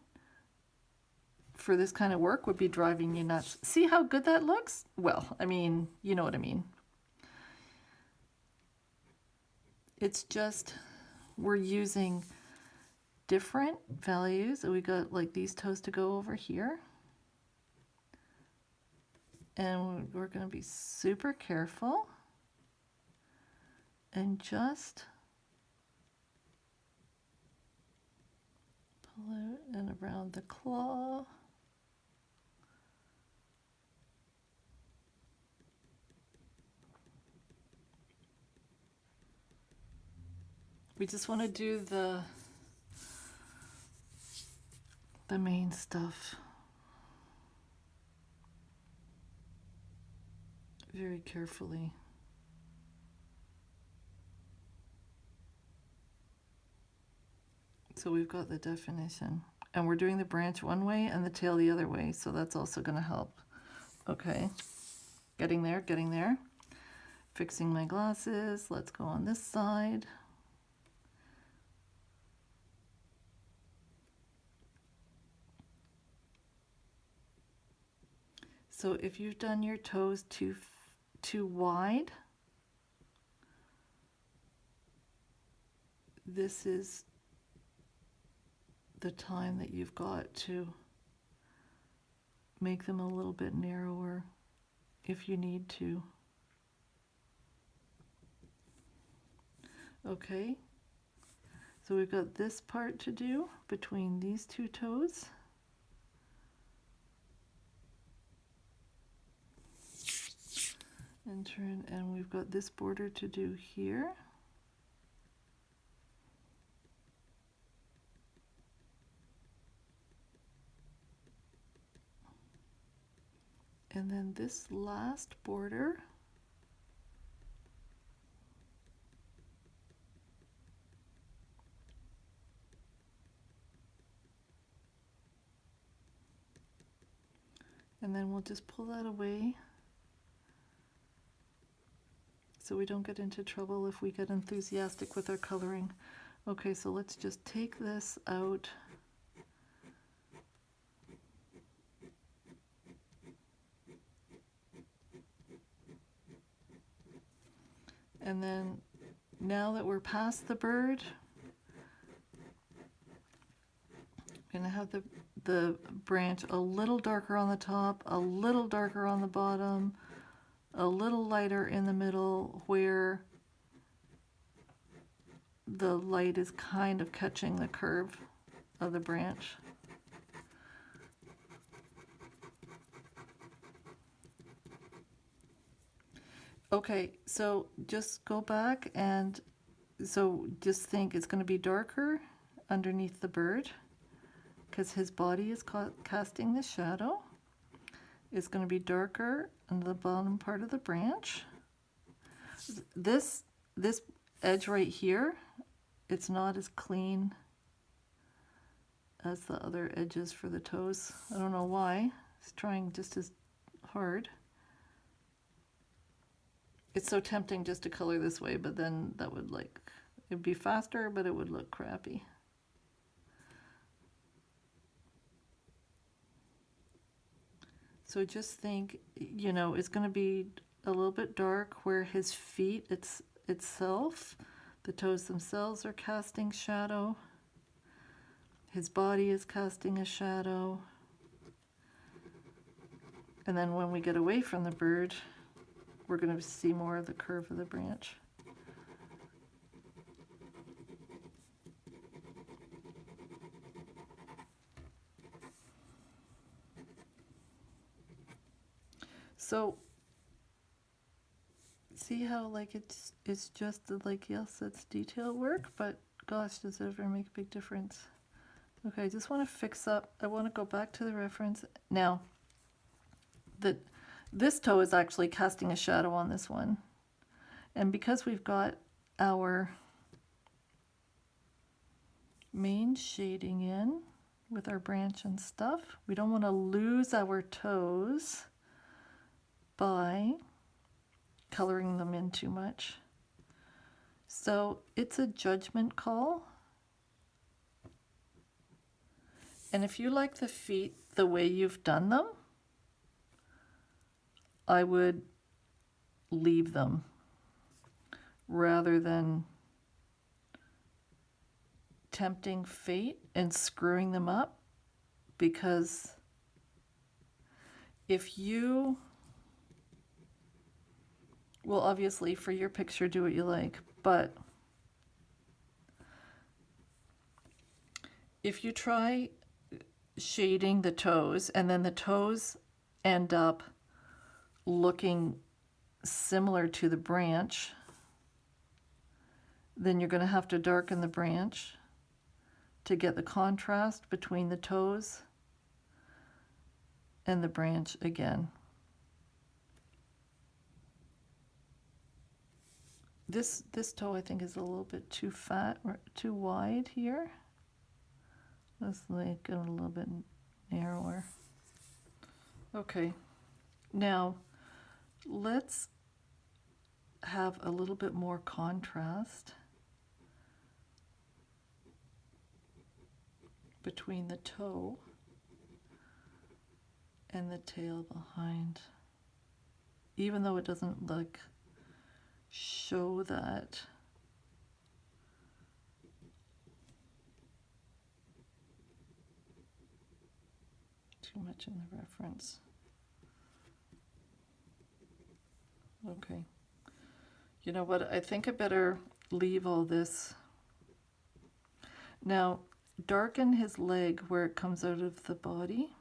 for this kind of work would be driving you nuts. See how good that looks? Well, I mean, you know what I mean. It's just, we're using different values. We got like these toes to go over here. And we're going to be super careful and just pull out and around the claw. We just want to do the main stuff very carefully. So we've got the definition, and we're doing the branch one way and the tail the other way, so that's also going to help. Okay, getting there, getting there. Fixing my glasses. Let's go on this side. So if you've done your toes too wide, this is the time that you've got to make them a little bit narrower if you need to. Okay, so we've got this part to do between these two toes. And turn, and we've got this border to do here. And then this last border, and then we'll just pull that away so we don't get into trouble if we get enthusiastic with our coloring. Okay, so let's just take this out. And then now that we're past the bird, I'm going to have the branch a little darker on the top, a little darker on the bottom, a little lighter in the middle where the light is kind of catching the curve of the branch. Okay, so just go back and so just think it's going to be darker underneath the bird because his body is casting the shadow. It's going to be darker on the bottom part of the branch. This edge right here, it's not as clean as the other edges for the toes. I don't know why. It's trying just as hard. It's so tempting just to color this way, but then that would it'd be faster, but it would look crappy. So just think, it's going to be a little bit dark where his feet itself, the toes themselves are casting shadow. His body is casting a shadow. And then when we get away from the bird, we're going to see more of the curve of the branch. So see how it's just yes, it's detail work, but gosh, does it ever make a big difference? Okay, I just want to fix up. I want to go back to the reference. Now, this toe is actually casting a shadow on this one. And because we've got our main shading in with our branch and stuff, we don't want to lose our toes by coloring them in too much. So it's a judgment call. And if you like the feet the way you've done them, I would leave them rather than tempting fate and screwing them up, because if you, well, obviously for your picture do what you like, but if you try shading the toes and then the toes end up looking similar to the branch, then you're going to have to darken the branch to get the contrast between the toes and the branch again. This toe I think is a little bit too fat or too wide here. Let's make it a little bit narrower. Okay, now let's have a little bit more contrast between the toe and the tail behind, even though it doesn't show that. Too much in the reference. Okay. You know what? I think I better leave all this. Now, darken his leg where it comes out of the body.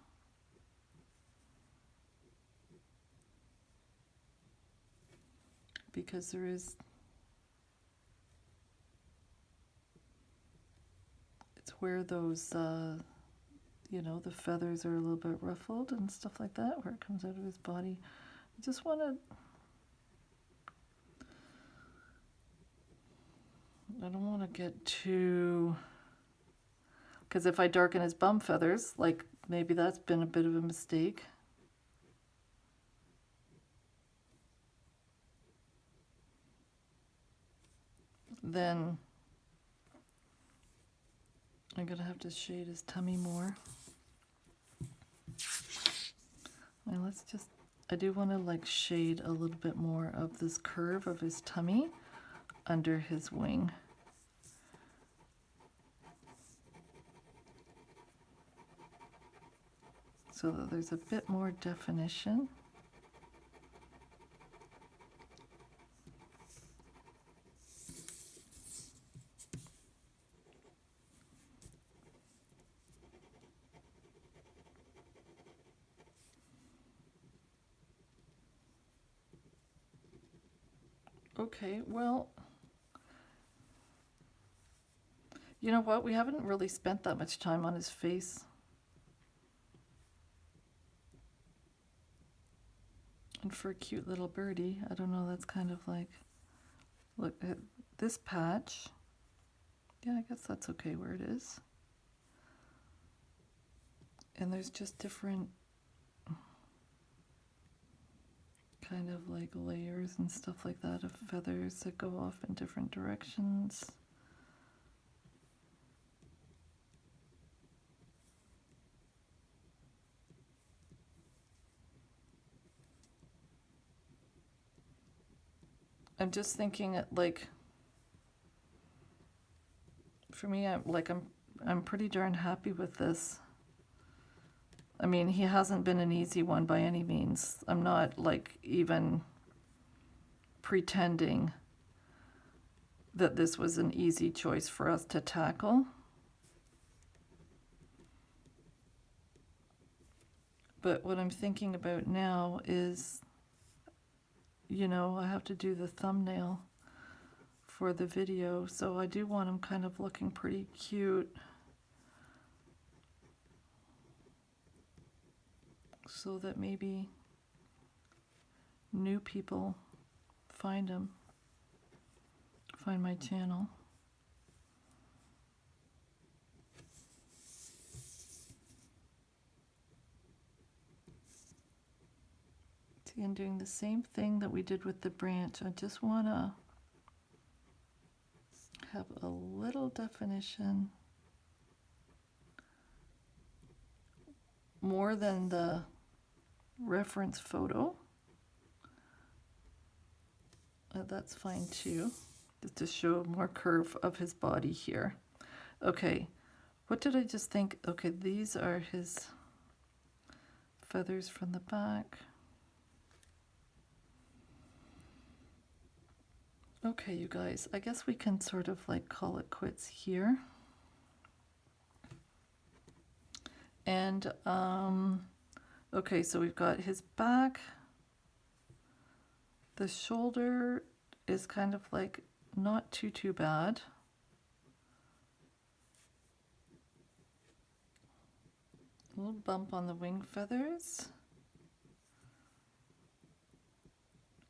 Because there is, it's where those, you know, the feathers are a little bit ruffled and stuff like that, where it comes out of his body. I just want to, I don't want to get too, because if I darken his bum feathers, like maybe that's been a bit of a mistake. Then I'm going to have to shade his tummy more. And let's just, I do want to like shade a little bit more of this curve of his tummy under his wing. So that there's a bit more definition. Okay, well, you know what? We haven't really spent that much time on his face. And for a cute little birdie, I don't know, that's kind of like, look at this patch. Yeah, I guess that's okay where it is. And there's just different kind of like layers and stuff like that of feathers that go off in different directions. I'm just thinking like, for me, I'm pretty darn happy with this. I mean, he hasn't been an easy one by any means. I'm not like even pretending that this was an easy choice for us to tackle. But what I'm thinking about now is, you know, I have to do the thumbnail for the video, so I do want him kind of looking pretty cute. So that maybe new people find him, find my channel. See, I'm doing the same thing that we did with the branch. I just want to have a little definition, more than the reference photo. That's fine too, just to show more curve of his body here. Okay, what did I just think? Okay, these are his feathers from the back. Okay, you guys, I guess we can sort of like call it quits here. And okay, so we've got his back. The shoulder is kind of like not too bad. A little bump on the wing feathers.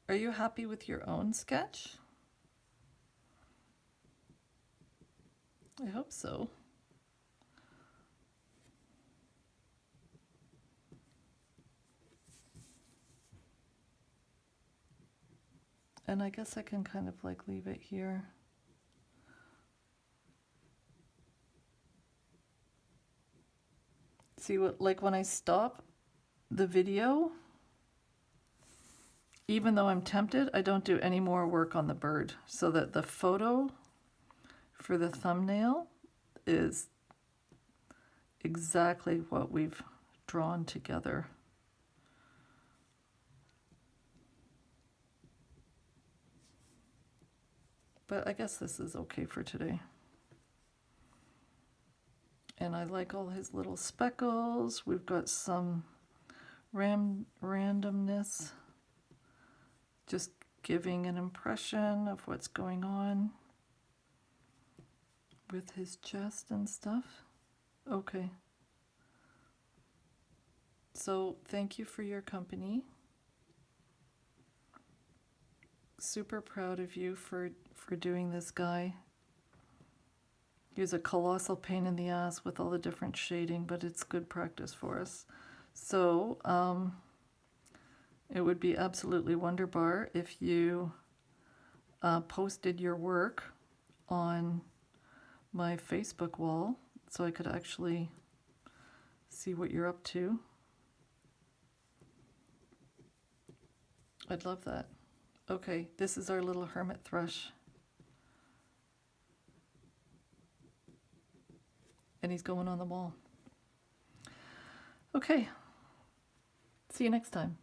Are you happy with your own sketch? I hope so. And I guess I can kind of like leave it here. See what, like when I stop the video, even though I'm tempted, I don't do any more work on the bird, so that the photo for the thumbnail is exactly what we've drawn together. But I guess this is okay for today. And I like all his little speckles. We've got some randomness, just giving an impression of what's going on with his chest and stuff. Okay. So thank you for your company. Super proud of you for doing this guy. He was a colossal pain in the ass with all the different shading, but it's good practice for us. So it would be absolutely wonderbar if you posted your work on my Facebook wall so I could actually see what you're up to. I'd love that. Okay, this is our little hermit thrush. And he's going on the wall. Okay, see you next time.